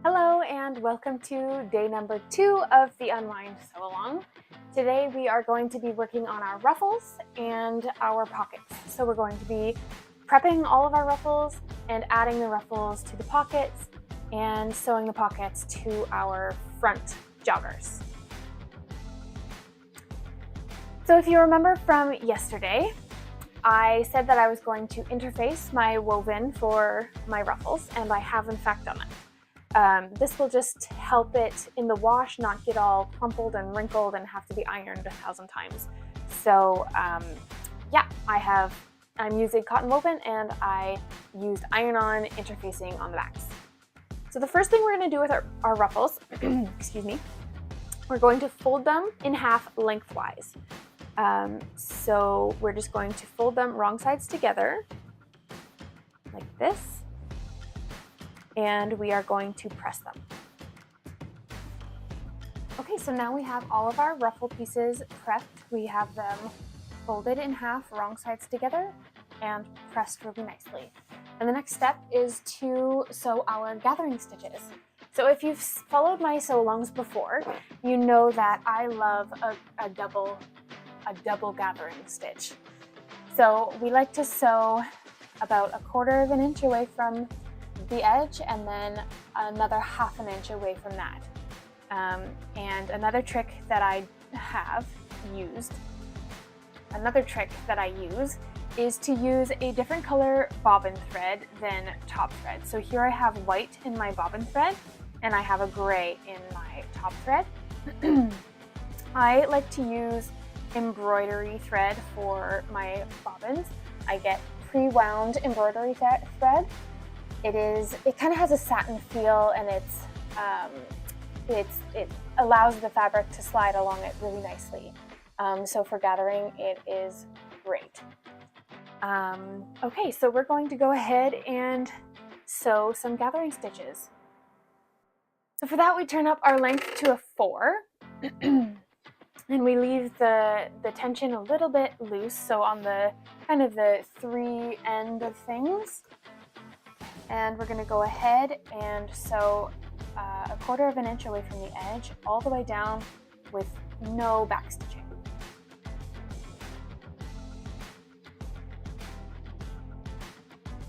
Hello and welcome to day number 2 of the Unwind Sew Along. Today we are going to be working on our ruffles and our pockets. So we're going to be prepping all of our ruffles and adding the ruffles to the pockets and sewing the pockets to our front joggers. So if you remember from yesterday, I said that I was going to interface my woven for my ruffles, and I have in fact done it. This will just help it in the wash not get all crumpled and wrinkled and have to be ironed 1,000 times. So yeah, I'm using cotton woven and I used iron-on interfacing on the backs. So the first thing we're going to do with our ruffles, excuse me, we're going to fold them in half lengthwise. So we're just going to fold them wrong sides together like this, and we are going to press them. Okay, so now we have all of our ruffle pieces prepped. We have them folded in half wrong sides together and pressed really nicely. And the next step is to sew our gathering stitches. So if you've followed my sew-alongs before, you know that I love a double gathering stitch. So we like to sew about 1/4 inch away from the edge and then another 1/2 inch away from that. And another trick that I use is to use a different color bobbin thread than top thread. So here I have white in my bobbin thread and I have a gray in my top thread. I like to use embroidery thread for my bobbins. I get pre-wound embroidery thread. It kind of has a satin feel, and it allows the fabric to slide along it really nicely. So for gathering, it is great. Okay, so we're going to go ahead and sew some gathering stitches. So for that, we turn up our length to a 4. And we leave the tension a little bit loose, so on the kind of the 3 end of things. And we're going to go ahead and sew 1/4 inch away from the edge, all the way down with no back stitching.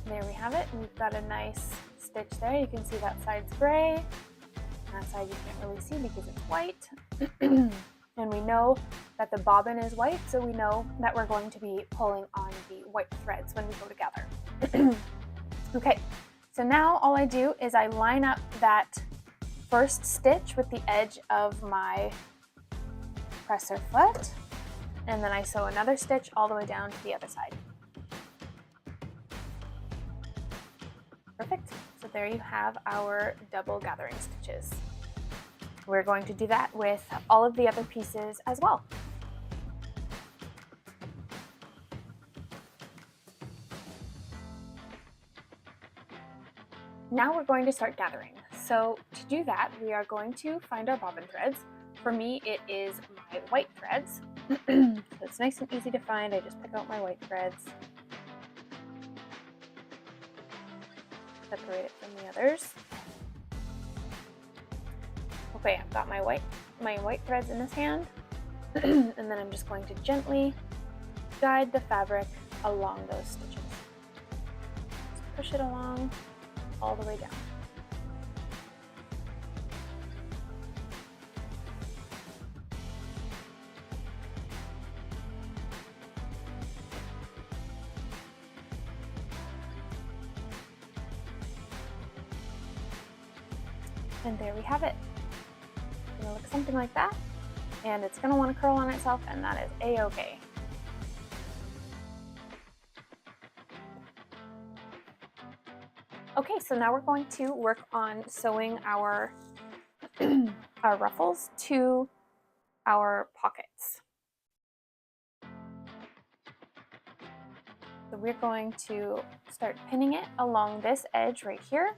There we have it. We've got a nice stitch there. You can see that side's gray. That side you can't really see because it's white. And we know that the bobbin is white, so we know that we're going to be pulling on the white threads when we go to gather. Okay, so now all I do is I line up that first stitch with the edge of my presser foot, and then I sew another stitch all the way down to the other side. Perfect. So there you have our double gathering stitches. We're going to do that with all of the other pieces as well. Now we're going to start gathering. So to do that, we are going to find our bobbin threads. For me, it is my white threads. So it's nice and easy to find. I just pick out my white threads, separate it from the others. Okay, I've got my white threads in this hand, and then I'm just going to gently guide the fabric along those stitches. Just push it along all the way down. And there we have it. It's gonna look something like that, and it's gonna want to curl on itself, and that is a-okay. Okay, so now we're going to work on sewing our our ruffles to our pockets. So we're going to start pinning it along this edge right here.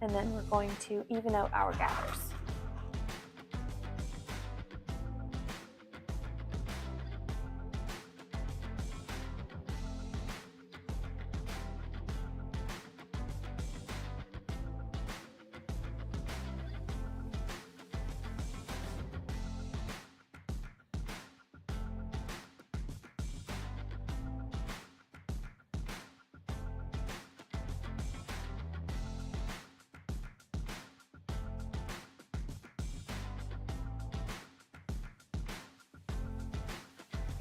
And then we're going to even out our gathers.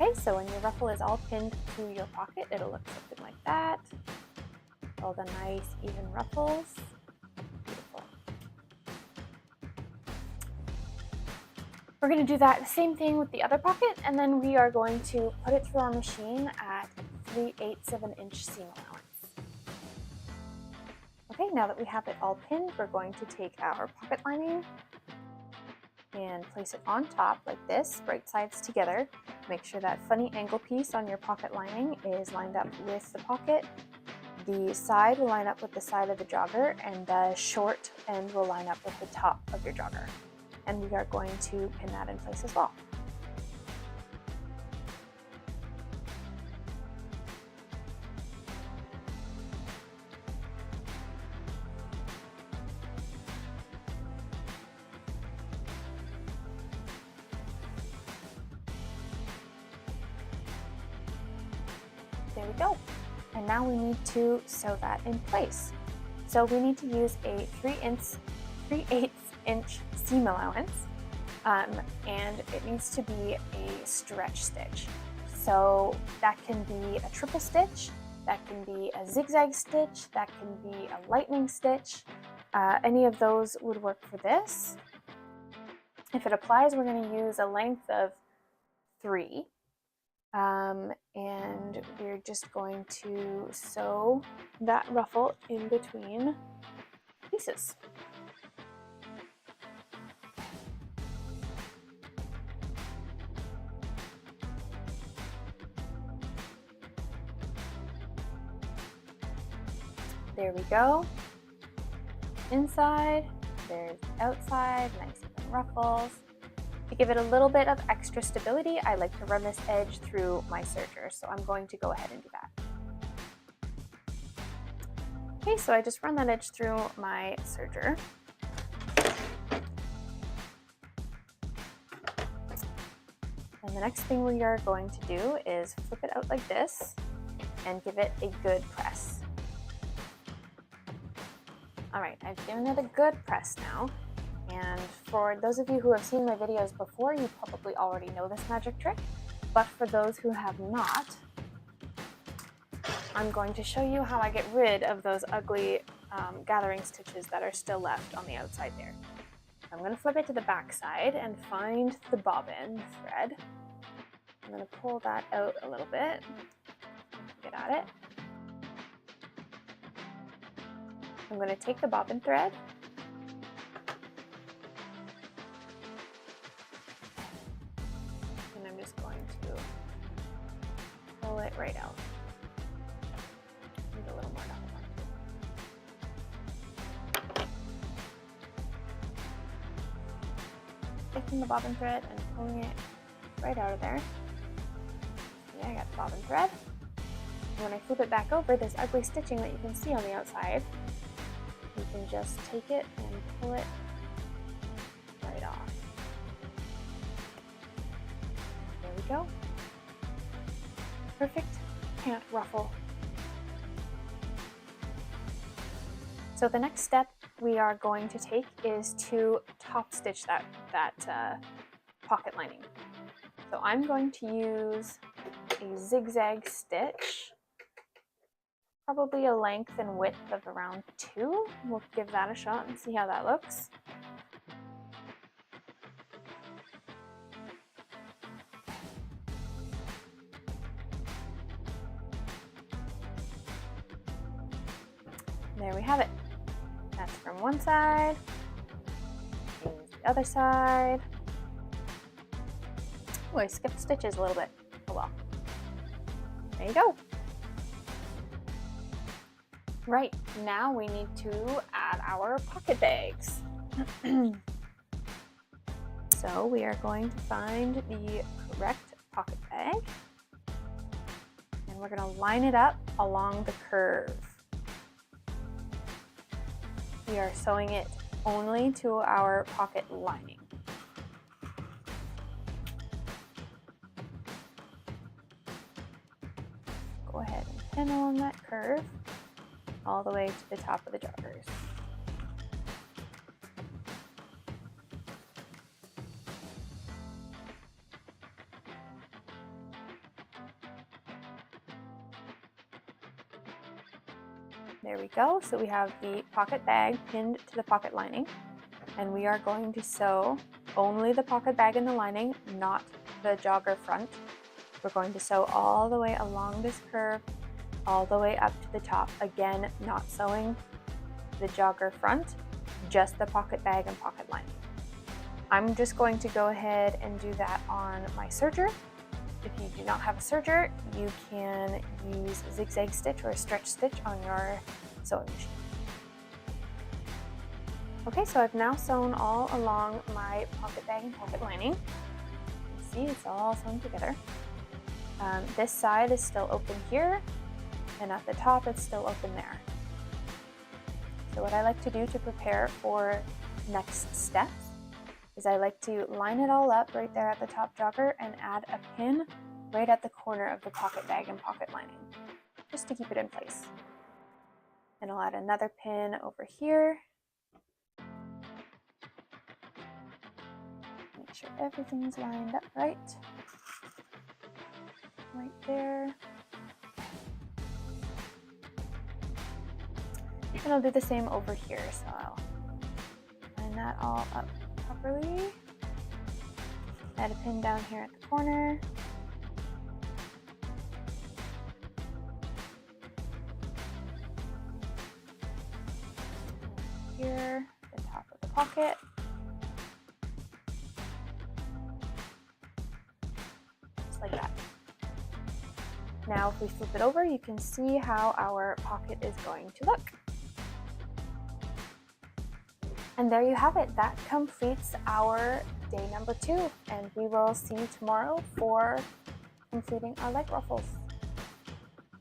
Okay, so when your ruffle is all pinned to your pocket, it'll look something like that. All the nice even ruffles. Beautiful. We're going to do that same thing with the other pocket, and then we are going to put it through our machine at 3/8 of an inch seam allowance. Okay, now that we have it all pinned, we're going to take our pocket lining and place it on top like this, right sides together. Make sure that funny angle piece on your pocket lining is lined up with the pocket. The side will line up with the side of the jogger, and the short end will line up with the top of your jogger. And we are going to pin that in place as well. There we go. And now we need to sew that in place. So we need to use a 3/8 inch seam allowance, and it needs to be a stretch stitch. So that can be a triple stitch, that can be a zigzag stitch, that can be a lightning stitch. Any of those would work for this. If it applies, we're going to use a length of 3. And we're just going to sew that ruffle in between pieces. There we go. Inside, there's the outside, nice even ruffles. To give it a little bit of extra stability, I like to run this edge through my serger, so I'm going to go ahead and do that. Okay, so I just run that edge through my serger. And the next thing we are going to do is flip it out like this and give it a good press. All right, I've given it a good press now. And for those of you who have seen my videos before, you probably already know this magic trick. But for those who have not, I'm going to show you how I get rid of those ugly gathering stitches that are still left on the outside there. I'm going to flip it to the back side and find the bobbin thread. I'm going to pull that out a little bit, get at it. I'm going to take the bobbin thread and I'm just going to pull it right out. Need a little more down. Taking the bobbin thread and pulling it right out of there. Yeah, I got the bobbin thread. And when I flip it back over, this ugly stitching that you can see on the outside, you can just take it and pull it right off. There we go. Perfect pant ruffle. So the next step we are going to take is to top stitch that pocket lining. So I'm going to use a zigzag stitch, probably a length and width of around 2. We'll give that a shot and see how that looks. There we have it. That's from one side. Here's the other side. Oh, I skipped stitches a little bit. Oh well. There you go. Right, now we need to add our pocket bags. So we are going to find the correct pocket bag and we're going to line it up along the curve. We are sewing it only to our pocket lining. Go ahead and pin along that curve all the way to the top of the joggers. There we go. So we have the pocket bag pinned to the pocket lining, and we are going to sew only the pocket bag in the lining, not the jogger front. We're going to sew all the way along this curve, all the way up to the top. Again, not sewing the jogger front, just the pocket bag and pocket lining. I'm just going to go ahead and do that on my serger. If you do not have a serger, you can use a zigzag stitch or a stretch stitch on your sewing machine. Okay, so I've now sewn all along my pocket bag and pocket lining. See, it's all sewn together. This side is still open here, and at the top it's still open there. So what I like to do to prepare for next steps is I like to line it all up right there at the top jogger and add a pin right at the corner of the pocket bag and pocket lining, just to keep it in place. And I'll add another pin over here. Make sure everything's lined up right there. And I'll do the same over here, so I'll line that all up properly. Add a pin down here at the corner. Here, the top of the pocket. Just like that. Now if we flip it over, you can see how our pocket is going to look. And there you have it. That completes our day number 2, and we will see you tomorrow for completing our leg ruffles.